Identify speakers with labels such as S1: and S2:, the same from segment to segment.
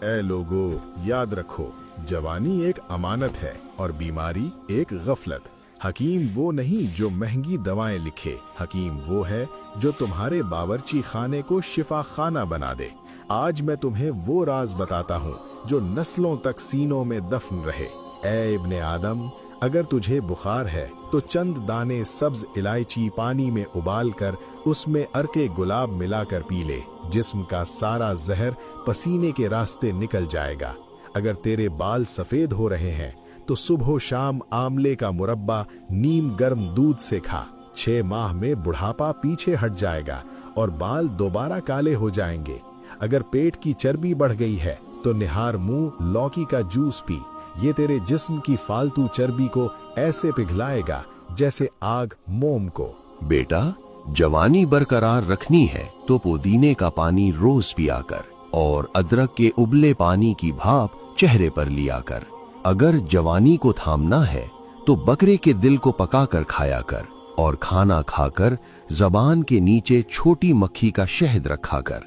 S1: ए लोगो, याद रखो, जवानी एक अमानत है और बीमारी एक गफलत। हकीम वो नहीं जो महंगी दवाएं लिखे, हकीम वो है जो तुम्हारे बावर्ची खाने को शिफा खाना बना दे। आज मैं तुम्हें वो राज बताता हूँ जो नस्लों तक सीनों में दफन रहे। ए इब्ने आदम, अगर तुझे बुखार है तो चंद दाने सब्ज इलायची पानी में उबाल कर उसमें अर्के गुलाब मिलाकर पी ले। जिस्म का सारा जहर पसीने के रास्ते निकल जाएगा। अगर तेरे बाल सफेद हो रहे हैं तो सुबह शाम आमले का मुरब्बा नीम गर्म दूध से खा। 6 माह में बुढ़ापा पीछे हट जाएगा और बाल दोबारा काले हो जाएंगे। अगर पेट की चर्बी बढ़ गई है तो निहार मुंह लौकी का जूस पी। ये तेरे जिस्म की फालतू चर्बी को ऐसे पिघलाएगा जैसे आग मोम को।
S2: बेटा, जवानी बरकरार रखनी है तो पुदीने का पानी रोज पिया कर और अदरक के उबले पानी की भाप चेहरे पर लिया कर। अगर जवानी को थामना है तो बकरे के दिल को पकाकर खाया कर और खाना खाकर जबान के नीचे छोटी मक्खी का शहद रखा कर।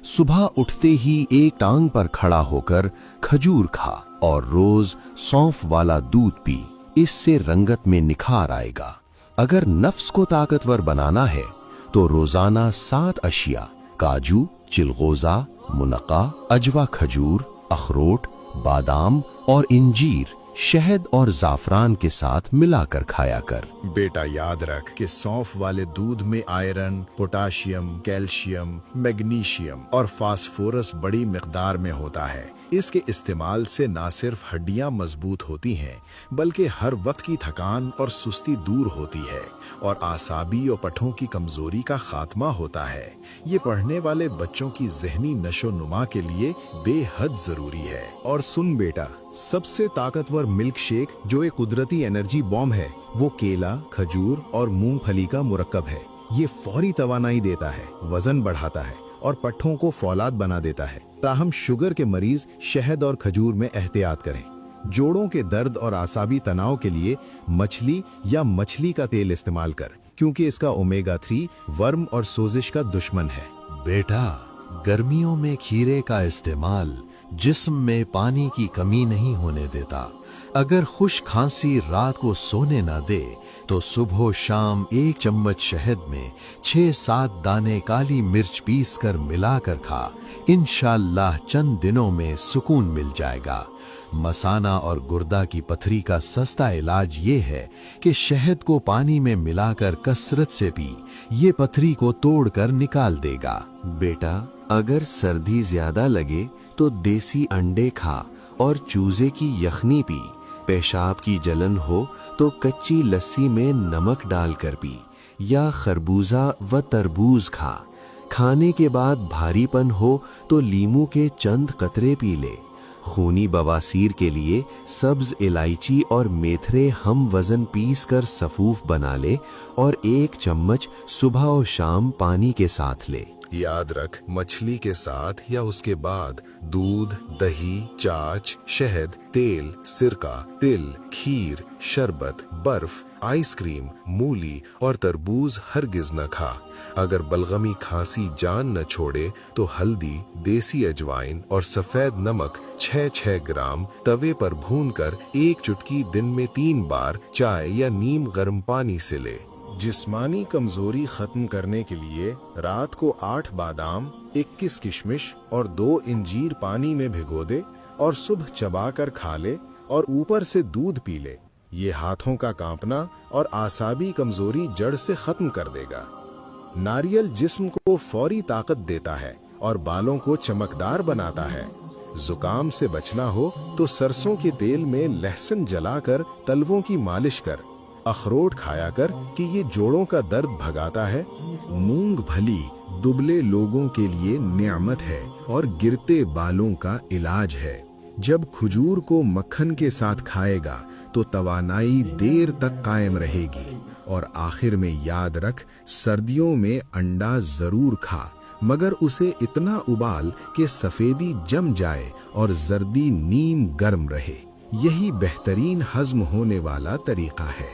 S2: सुबह उठते ही एक टांग पर खड़ा होकर खजूर खा और रोज सौंफ वाला दूध पी। इससे रंगत में निखार आएगा। अगर नफ्स को ताकतवर बनाना है तो रोजाना 7 अशिया काजू, चिलगोजा, मुनक्का, अजवा, खजूर, अखरोट, बादाम और इंजीर शहद और जाफरान के साथ मिलाकर खाया कर।
S1: बेटा याद रख कि सौंफ वाले दूध में आयरन, पोटाशियम, कैल्शियम, मैग्नीशियम और फास्फोरस बड़ी मिकदार में होता है। इसके इस्तेमाल से ना सिर्फ हड्डियां मजबूत होती हैं बल्कि हर वक्त की थकान और सुस्ती दूर होती है और आसाबी और पठों की कमजोरी का खात्मा होता है। ये पढ़ने वाले बच्चों की ज़हनी नशो-नुमा के लिए बेहद जरूरी है।
S3: और सुन बेटा, सबसे ताकतवर मिल्क शेक जो एक कुदरती एनर्जी बॉम्ब है वो केला, खजूर और मूंगफली का मुरक्कब है। ये फौरी तवानाई देता है, वजन बढ़ाता है और पट्ठों को फौलाद बना देता है। ताहम शुगर के मरीज शहद और खजूर में एहतियात करें। जोड़ों के दर्द और आसाबी तनाव के लिए मछली या मछली का तेल इस्तेमाल कर, क्योंकि इसका ओमेगा 3 वर्म और सोजिश का दुश्मन है।
S2: बेटा, गर्मियों में खीरे का इस्तेमाल जिस्म में पानी की कमी नहीं होने देता। अगर खुश खांसी रात को सोने ना दे तो सुबह शाम 1 चम्मच शहद में 6-7 दाने काली मिर्च पीस कर मिलाकर खा। इंशाअल्लाह चंद दिनों में सुकून मिल जाएगा। मसाना और गुर्दा की पथरी का सस्ता इलाज ये है कि शहद को पानी में मिलाकर कसरत से पी। ये पथरी को तोड़कर निकाल देगा।
S4: बेटा, अगर सर्दी ज्यादा लगे तो देसी अंडे खा और चूजे की यखनी पी। पेशाब की जलन हो तो कच्ची लस्सी में नमक डालकर पी या खरबूजा व तरबूज खा। खाने के बाद भारीपन हो तो लीमू के चंद कतरे पी ले। खूनी बवासीर के लिए सब्ज इलायची और मेथरे हम वजन पीस कर सफूफ बना ले और 1 चम्मच सुबह और शाम पानी के साथ ले।
S1: याद रख, मछली के साथ या उसके बाद दूध, दही, चाच, शहद, तेल, सिरका, तिल, खीर, शरबत, बर्फ, आइसक्रीम, मूली और तरबूज हरगिज न खा। अगर बलगमी खांसी जान न छोड़े तो हल्दी, देसी अजवाइन और सफेद नमक 6-6 ग्राम तवे पर भूनकर 1 चुटकी दिन में 3 बार चाय या नीम गर्म पानी से ले। जिस्मानी कमजोरी खत्म करने के लिए रात को 8 बादाम, 21 किशमिश और 2 इंजीर पानी में भिगो दे और सुबह चबाकर खा ले और ऊपर से दूध पी ले। ये हाथों का कांपना और आसाबी कमजोरी जड़ से खत्म कर देगा। नारियल जिस्म को फौरी ताकत देता है और बालों को चमकदार बनाता है। जुकाम से बचना हो तो सरसों के तेल में लहसुन जलाकर तलवों की मालिश कर। अखरोट खाया कर कि ये जोड़ों का दर्द भगाता है। मूंगफली दुबले लोगों के लिए नियामत है और गिरते बालों का इलाज है। जब खजूर को मक्खन के साथ खाएगा तो तवानाई देर तक कायम रहेगी। और आखिर में याद रख, सर्दियों में अंडा जरूर खा, मगर उसे इतना उबाल कि सफेदी जम जाए और जर्दी नीम गर्म रहे। यही बेहतरीन हजम होने वाला तरीका है।